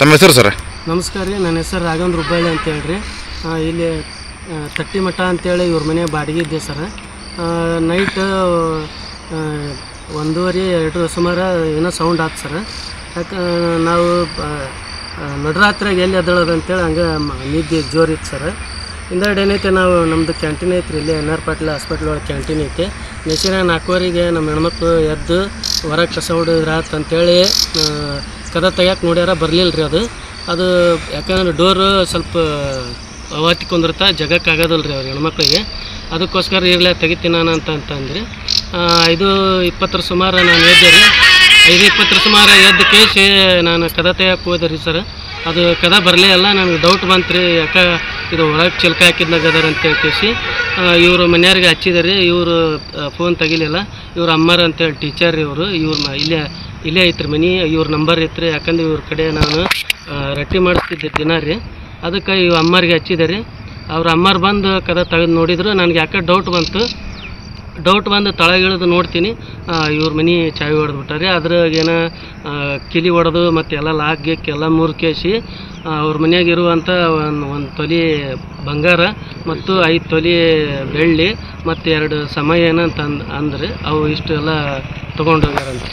ತಮ್ಮ ಹೆಸರು ಸರ್? ನಮಸ್ಕಾರ ರೀ, ನನ್ನ ಹೆಸರು ರಾಘವೇಂದ್ರ ಹುಬ್ಬಳ್ಳಿ ಅಂತ ಹೇಳ್ರಿ. ಇಲ್ಲಿ ತಟ್ಟಿಮಠ ಅಂತೇಳಿ ಇವ್ರ ಮನೆ ಬಾಡಿಗೆ ಇದ್ದೆ ಸರ್. ನೈಟ್ 1:30-2 ಸುಮಾರು ಏನೋ ಸೌಂಡ್ ಆಯ್ತು ಸರ್. ಯಾಕೆ ನಾವು ನಡರಾತ್ರಿಯಾಗ ಎಲ್ಲಿ ಎದ್ದೇಳೋದು ಅಂತೇಳಿ ಹಂಗೆ ನಿದ್ದೆ ಜೋರಿತ್ತು ಸರ್. ಹಿಂದೆರಡು ಏನೈತೆ, ನಾವು ನಮ್ಮದು ಕ್ಯಾಂಟೀನ್ ಐತ್ರಿ, ಇಲ್ಲಿ NR ಪಾಟೀಲ್ ಹಾಸ್ಪಿಟ್ಲ್ ಒಳಗೆ ಕ್ಯಾಂಟೀನ್ ಐತೆ. ನೆಚ್ಚಿನ 4:15ಗೆ ನಮ್ಮ ಹೆಣ್ಮಕ್ಳು ಎದ್ದು ಹೊರಗೆ ಕಸ ಹೊಡಿದ್ರಾತ್ ಅಂತೇಳಿ ಕದ ತೆಗ್ಯಾಕೆ ನೋಡ್ಯಾರ, ಬರಲಿಲ್ಲ ರೀ. ಅದು ಯಾಕಂದ್ರೆ ಡೋರು ಸ್ವಲ್ಪ ಅವತ್ತಿಕೊಂಡಿರ್ತಾ ಜಗಕ್ಕಾಗೋದಿಲ್ಲ ರೀ ಅವ್ರ ಹೆಣ್ಮಕ್ಳಿಗೆ. ಅದಕ್ಕೋಸ್ಕರ ಇರಲೇ ತೆಗಿತೀನಿ ನಾನು ಅಂತಂದ್ರಿ. 5:20 ಸುಮಾರು ನಾನು ಎದ್ದೆ ರೀ. 5:20 ಸುಮಾರು ಎದ್ದು ಕೇಸಿ ನಾನು ಕದ ತೆಗ್ಯಾಕೆ ಹೋದೆ ರೀ ಸರ್. ಅದು ಕದ ಬರಲೇ ಅಲ್ಲ. ನನಗೆ ಡೌಟ್ ಬಂತು ರೀ, ಯಾಕೆ ಇದು ಒಳಗೆ ಚಿಲ್ಕ ಹಾಕಿದ್ನಾಗ ಅದಾರ ಅಂತೇಳಿ ಕೇಸಿ ಇವರು ಮನೆಯವ್ರಿಗೆ ಹಚ್ಚಿದಾರೆ. ಇವರು ಫೋನ್ ತೆಗಿಲಿಲ್ಲ. ಇವ್ರ ಅಮ್ಮಾರ ಅಂತೇಳಿ ಟೀಚರ್ ರೀ ಇವರು. ಇಲ್ಲೇ ಐತ್ರಿ ಮನೆ. ಇವ್ರ ನಂಬರ್ ಐತ್ರಿ, ಯಾಕಂದ್ರೆ ಇವ್ರ ಕಡೆ ನಾನು ರೊಟ್ಟಿ ಮಾಡಿಸ್ತಿದ್ದೆ ದಿನ ರೀ. ಅದಕ್ಕೆ ಇವ್ ಅಮ್ಮಾರಿಗೆ ಹಚ್ಚಿದೆ. ಅವ್ರ ಅಮ್ಮಾರು ಬಂದು ಕದ ತೆಗೆದು ನೋಡಿದ್ರು. ನನಗೆ ಯಾಕೆ ಡೌಟ್ ಬಂದು ತಳಗಿಳಿದು ನೋಡ್ತೀನಿ, ಇವ್ರ ಮನೆ ಚಾವಿ ಹೊಡೆದ್ಬಿಟ್ಟಾರೆ. ಅದ್ರಾಗೇನ ಕಿಲಿ ಹೊಡೆದು ಮತ್ತು ಎಲ್ಲ ಲಾಕ್ ಗೇಕ್ ಎಲ್ಲ ಮುರ್ಕೇಸಿ ಅವ್ರ ಮನೆಯಾಗಿರುವಂಥ ಒಂದು ತೊಲಿ ಬಂಗಾರ ಮತ್ತು 5 ತೊಲಿ ಬೆಳ್ಳಿ ಮತ್ತು 2 ಸಮಯ ಏನಂತ ಅಂದ್ರೆ ಅವು ಇಷ್ಟು ಎಲ್ಲ ತೊಗೊಂಡೋಗ್ಯಾರಂತ.